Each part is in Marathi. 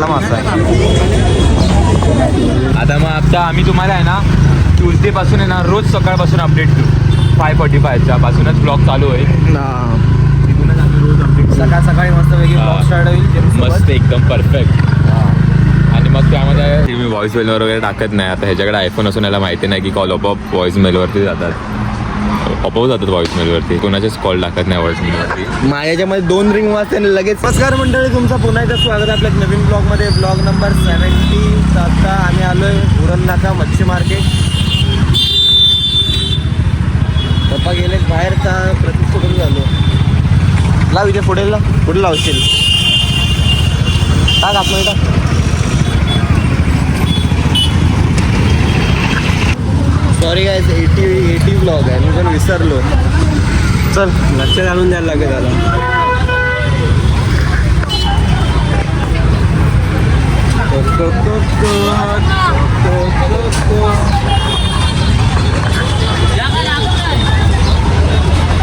मासा आहे. आता मग आम्ही तुम्हाला आहे ना ट्यूजडे पासून आहे ना रोज सकाळपासून अपडेट देऊ. 5:45च्या पासूनच ब्लॉग चालू होईल. तिथूनच आम्ही रोज अपडेट सकाळी मस्त वेगळी ब्लॉग स्टार्ट होईल. मस्त एकदम परफेक्ट. आणि मग त्यामध्ये मी व्हॉइस मेलवर वगैरे टाकत नाही. आता ह्याच्याकडे आयफोन असून याला माहिती नाही की कॉल आपोआप व्हॉइस मेलवरती जातात. आपोआप जातात व्हॉइस मेलवरती. कोणाचेच कॉल टाकत नाही व्हॉइस मेलवरती. माझ्यामध्ये 2 रिंग वाजते आणि लगेच. नमस्कार मंडळी, तुमचं पुन्हा एकदा स्वागत आहे आपल्या नवीन ब्लॉगमध्ये. Blog number 70. आता आम्ही आलोय उरण नाका मच्छी मार्केट. पप्पा गेले बाहेर का प्रतीक्षेकडून झालो. लाव इथे पुढे लावशील. टाक आपण टाक. सॉरी गाईज, 80 ब्लॉग आहे. मी पण विसरलो. चल लक्षात आणून द्यायला लागेल त्याला.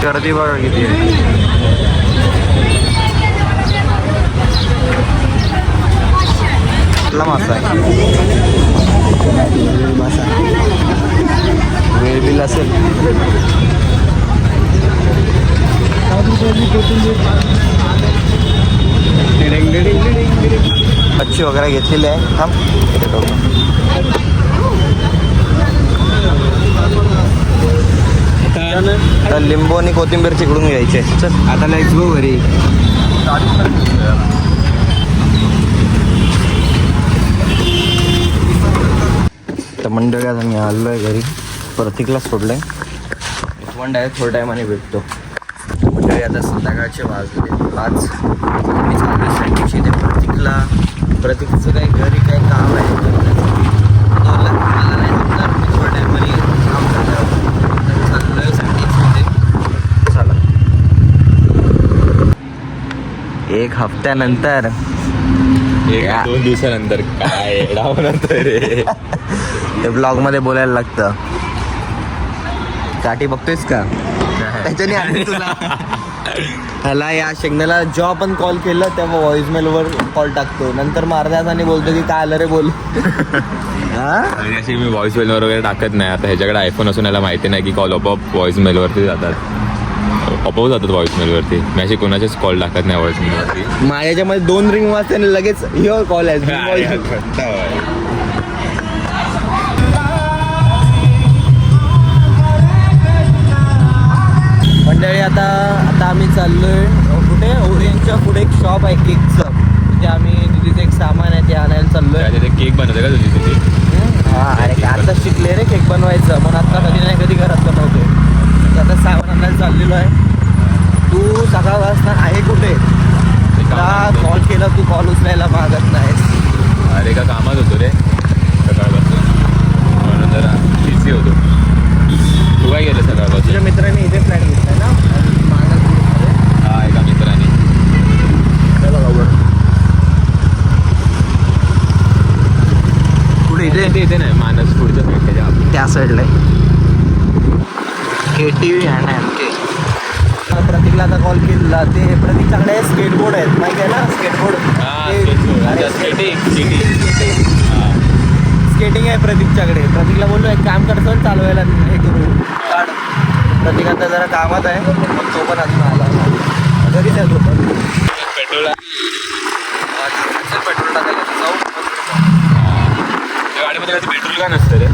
गर्दी बघा किती आहे. कुठला मासा आहे? मासा वेळ बिल असेल. मच्छी वगैरे घेतलेली आहे. थांब तर लिंबू आणि कोथिंबीर चिकडून घ्यायचे. चल आता लेट्स गो घरी. तर मंडळी आता मी आलो आहे घरी. प्रतीकला सोडलं आहे. वन डायरेक्ट थोड्या टायमाने भेटतो. मंडळी आता संध्याकाळचे वाजले 5. मी चाललो सँडविच इथे प्रतीकचं काही घरी काही काम आहे. मला नाही जमणार. मी थोड्या टायमाने काम करणार. चाललो आहे सँडविचमध्ये. चला 1 हफ्त्यानंतर 2 दिवसानंतर काय नंतर रे. ते ब्लॉगमध्ये बोलायला लागतं. काठी बघतोयस का? त्याच्याने आली तुला. ह्याला या शेंगण्याला जेव्हा पण कॉल केलं तेव्हा व्हॉइस मेलवर कॉल टाकतो. नंतर मारण्याचा बोलतो की काय आलं रे बोल. अशी मी व्हॉइस मेलवर वगैरे टाकत नाही. आता ह्याच्याकडे आयफोन असून याला माहिती नाही की कॉल आपोआप व्हॉइस मेलवरती जातात. आपोआप जातात व्हॉइस मेलवरती. मी अशी कोणाचेच कॉल टाकत नाही व्हॉइस मेलवरती. माझ्यामध्ये 2 रिंग वाजते आणि लगेच हिअर कॉल आहे. मंडळी आता आम्ही चाललोय कुठे, ओरियनच्या पुढे एक शॉप आहे केकचं. म्हणजे आम्ही तिथे एक सामान आहे ते आणायला चाललोय. केक बनवते का तुझी तिथे? हा अरे आता शिकले रे केक बनवायचं. पण आता कधी नाही कधी घरात बनवतोय. आता सामान आणायला चाललेलो आहे. तू सकाळ वाजता आहे कुठे? कॉल केला तू कॉल उचलायला मागत नाहीस. अरे का कामात होतो रे सकाळपासून, म्हणून जरा बिझी होतो. तू काय केलं सकाळपासून? तुझ्या मित्राने इथे फ्लॅट घेतलाय ना मागत. हा एका मित्राने. पुढे इथे नाही मानस पुढचं साईड त्या साईडला आहे. KTV आहे ना MK. प्रतीकला आता कॉल केला. ते प्रतीकच्याकडे स्केटबोर्ड आहेत माहिती आहे ना? स्केटबोर्ड स्केटिंग आहे प्रतीकच्याकडे. प्रतीकला बोललो एक काम करतो चालवायला हे करू काढ. प्रतीक आता जरा कामात आहे. तो पण अजून आला घरीच आहे. तो पण पेट्रोल टाकायला जाऊ. गाडीमध्ये कधी पेट्रोल का नसतं रे?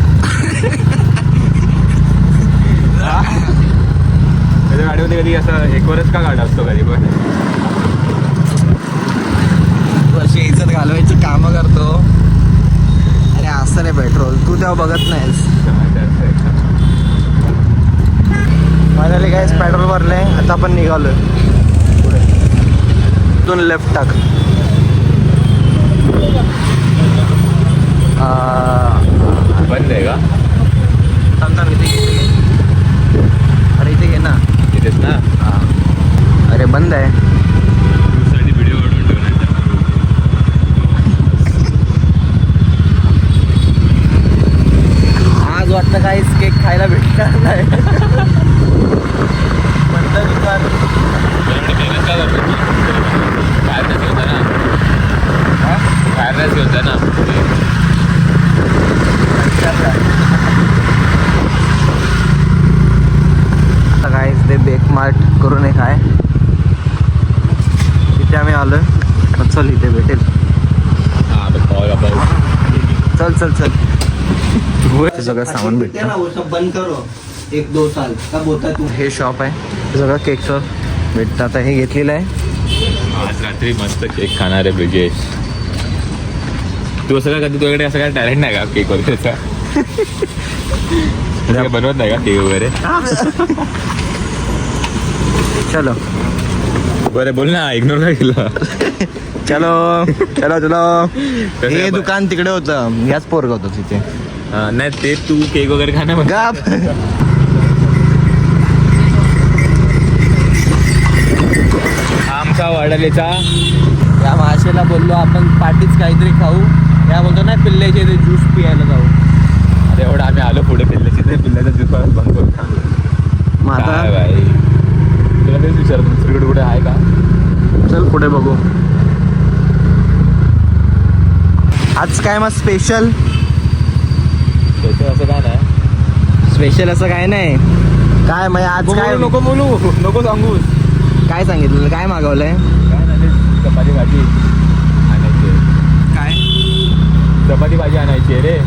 त्याच्या गाडीमध्ये कधी असं एकवरच का गाडा असतो कधी पण? तू अशी इज्जत घालवायची कामं करतो. अरे असं नाही पेट्रोल. तू तेव्हा बघत नाहीस. फायनली गाईस पेट्रोल भरले. आता आपण निघालोय. इथून लेफ्ट टाक. बंद आहे का? थांब इथे घे. अरे इथे घे ना. इथेच ना? हां अरे बंद आहे. व्हिडिओ काढून ठेवणार. आज वाटतं काहीच केक खायला भेटणार नाही. म्हणलं विचार मेहनत का करतो? बाहेर नसेल होता ना? बाहेर सगळ्याच घेऊन जा ना. आता काय ते बेक मार्ट करून एक आहे इथे आम्ही आलोय. चल इथे भेटेल. हां चल चल चल ते सगळं सामान भेटतं. बंद करो 1-2 साल का बोलता तू. हे शॉप आहे. हे सगळं केकचं भेटतं. आता हे घेतलेलं आहे. आज रात्री मस्त केक खाणार आहे ब्रिजेश. तू असं काय कधी तुझ्याकडे असं काय टॅलेंट नाही का केक वगैरेचा? काय बनवत नाही का केक वगैरे? चलो बरं बोल ना, इग्नोर काय केलं? चलो चलो चलो. कसं हे आहे बा- दुकान तिकडे होतं. याच पोरग होतं तिथे. नाही ते तू केक वगैरे खाणार मग. गाप. आमचा वडालेचा या माशाला बोललो आपण पार्टीच काहीतरी खाऊ. या बोलतो नाही पिल्ल्याचे ते ज्यूस पियायला जाऊ. अरे एवढं आम्ही आलो पुढे पिल्ल्याचा ज्यूस बंद करू. मग काय आता बाई तुला तेच विचारतो दुसरीकडे कुठे आहे का? चल पुढे बघू. आज काय मग स्पेशल? त्याचं असं काय नाही. स्पेशल असं काय नाही. काय मग आज काय नको बोलू नको सांगू. काय सांगितलं? काय मागवलंय? काय नाही ते चपाती भाजी आणायची आहे. काय चपाती भाजी आणायची आहे रे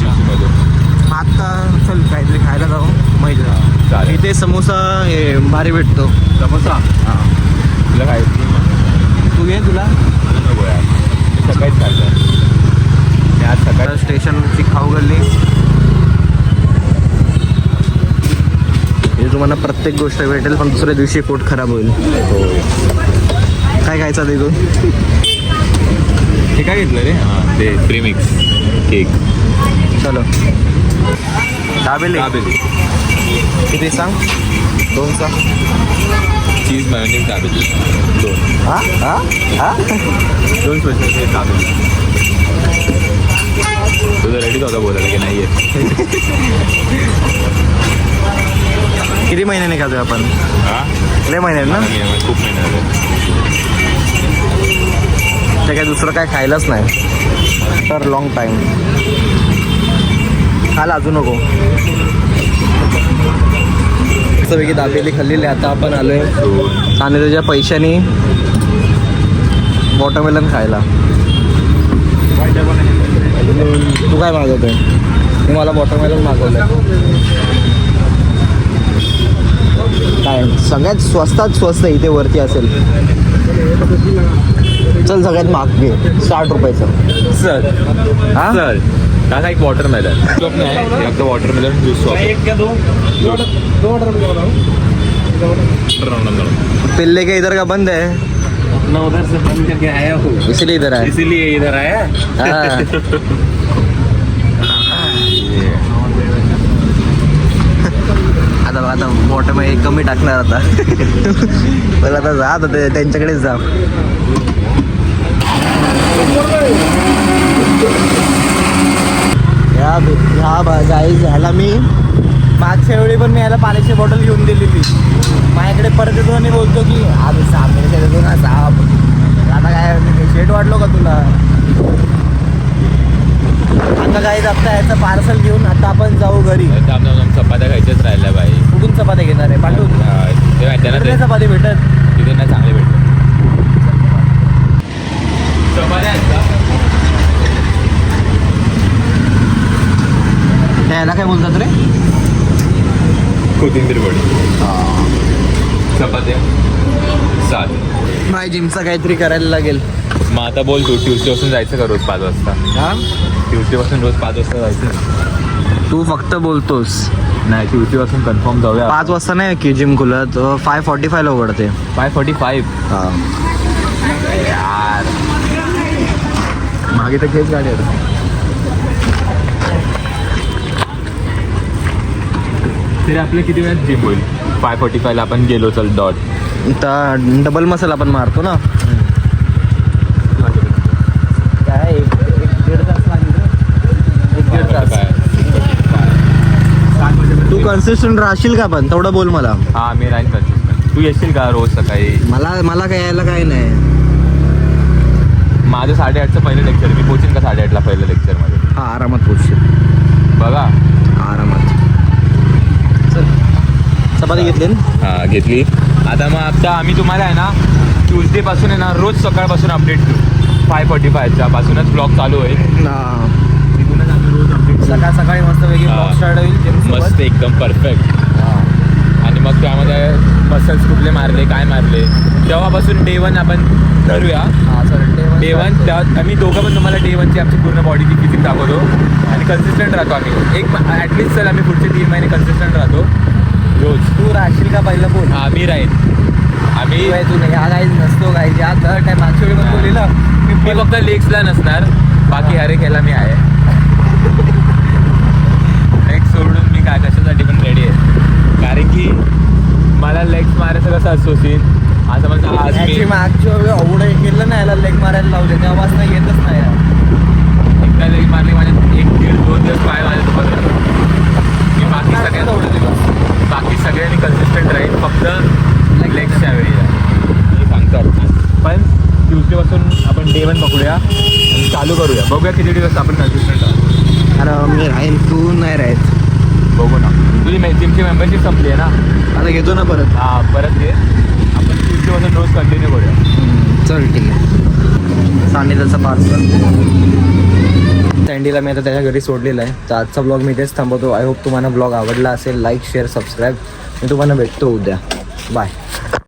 मधून. आता चल काहीतरी खायला जाऊ. माहिती चालेल. इथे समोसा हे भारी भेटतो. समोसा हां तुला खायची? तू घे तुला. नको यार मी सकाळीच खायचं. मी आज सकाळी स्टेशनची खाऊ गल्ली. हे तुम्हाला प्रत्येक गोष्ट भेटेल पण दुसऱ्या दिवशी पोट खराब होईल. काय खायचं तिथून? हे काय घेतलं रे? हां ते प्रीमिक्स केक. चलो दाबेली दाबेली किती सांग? 2 सांग. चीज मेयोनीज दाबेली 2. हा हा हा 2 स्पेशल दाबेली. तुझं रेडीच होता बोलायला की नाही आहे? किती महिन्याने खातोय आपण? हां लय महिन्याने ना. खूप महिने झाले. ते काय दुसरं काय खायलाच नाही तर लॉंग टाईम. खायला अजून नको. मस्तपैकी दाबेली खाल्लेली. आता आपण आलोय आणि त्याच्या पैशानी वॉटरमेलन खायला. तू काय मागवतोय? मी मला वॉटरमेलन मागवलंय. काय सगळ्यात स्वस्तात स्वस्त इथे वरती असेल. चल सगळ्यात महाग घे 60 रुपयाचं. सर हा सर काका एक वॉटरमेलन शॉप नाही आहे फक्त वॉटरमेलन ज्यूस शॉप आहे. पिल्ले के इधर का बंद है अपना उधर से बंद करके आया हूँ इसलिए इधर है. इसीलिए इधर आया. हाँ. आता वॉटरमेलन कमी टाकणार आता. पण आता जा आता त्यांच्याकडेच जा. गाईज ह्याला मी मागच्या वेळी पण मी ह्याला पाण्याची बॉटल घेऊन दिलेली. माझ्याकडे परत येतो आणि बोलतो की आम्ही 6 महिन्याच्या देतो ना 6. आता काय शेट वाटलो का तुला? आता गाईज आता ह्याचं पार्सल घेऊन आता आपण जाऊ घरी. चपात्या खायच्याच राहिल्या बाई. कुठून चपात्या घेणार आहे? पाठवून ते माहिती आहे ना ते चपाती भेटत तिथे नाही चांगले भेटतात. चपात्या आहेत का? त्याला काय बोलतात रे? कोथिंबीर वडी चपात्या 7. माझ्या जिमचा काहीतरी करायला लागेल. मग आता बोल तू ट्युजडे पासून जायचं का रोज 5 वाजता? हा ट्युजडे पासून रोज 5 वाजता जायचं? तू फक्त बोलतोस. नाही ट्युजडे पासून कन्फर्म जाऊया. 5 वाजता नाही की जिम खुलत. 5:45 ला उघडते. 5:45. हा यार मागे तर खेच गाडी आहे. तरी आपले किती वेळात जिम होईल? 5:45 ला आपण गेलो चल डॉट. तर डबल मसाला आपण मारतो ना. काय 1-1.5 तास लागेल. 1-1.5 तास. तू कन्सिस्टंट राहशील का? पण तेवढं बोल मला. हा मी राहीन कन्सिस्टंट. तू येशील का रोज सकाळी? मला काय यायला काय नाही. माझं 8:30चं पहिलं लेक्चर, मी पोचीन का 8:30ला पहिलं लेक्चरमध्ये? हा आरामात पोचशील. बघा. आरामात. चल चपाती घेतली ना? हां घेतली. आता मग आता आम्ही तुम्हाला आहे ना ट्यूजडेपासून आहे ना रोज सकाळपासून अपडेट देऊ. 5:45च्या पासूनच ब्लॉग चालू होईल. तिथूनच आम्ही रोज अपडेट सकाळ सकाळी मस्त वेगळी हा. ब्लॉग स्टार्ट होईल. मस्त एकदम परफेक्ट. आणि मग त्यामध्ये मसल्स कुठले मारले काय मारले तेव्हापासून डे 1 आपण ठरूया. डे 1 त्यात आम्ही दोघं पण तुम्हाला डे 1ची आमची पूर्ण बॉडीची फिजिक दाखवतो आणि कन्सिस्टंट राहतो आम्ही. एक ॲटलिस्ट चल आम्ही पुढचे 3 महिने कन्सिस्टंट राहतो रोज. तू राहशील का पहिलं बोल. हां मी राहीन. आम्ही तू नाही हा काही नसतो काही आज काय मागच्या वेळी पण बोललेलं मी फक्त लेग्सला नसणार, बाकी हर एक ह्याला मी आहे. लेग्स सोडून मी काय कशासाठी पण रेडी आहे. कारण की मला लेग्स मारायचं कसं असोसीन असं म्हणजे आज मी मागच्या वेळी एवढं केलं ना याला लेग मारायला लावले तेव्हाच नाही येतच नाही यार. एकदा लेग मारले माझे 1-1.5-2 दिवस पाय माझ्या सोबत राहतो. मी बाकी सगळ्यांनी कन्सिस्टंट राहील, फक्त लेग्सच्या वेळी मी सांगतो. पण ट्यूजडेपासून आपण डे 1 पकडूया आणि चालू करूया. बघूया किती दिवस आपण कन्सिस्टंट आहोत. अरे मी राहीन तू नाही राहत. बघू ना. तुझी जिमची मेंबरशिप संपली आहे ना? आता घेतो ना परत. हां परत घे. आपण ट्यूजडेपासून रोज कंटिन्यू करूया. चल ठीक आहे. सांडीचं पार्सल सँडीला मी आता त्याच्या घरी सोडलेलं आहे. तर आजचा ब्लॉग मी इथेच थांबवतो. आय होप तुम्हाला ब्लॉग आवडला असेल. Like share subscribe. मी तुम्हाला भेटतो उद्या. बाय.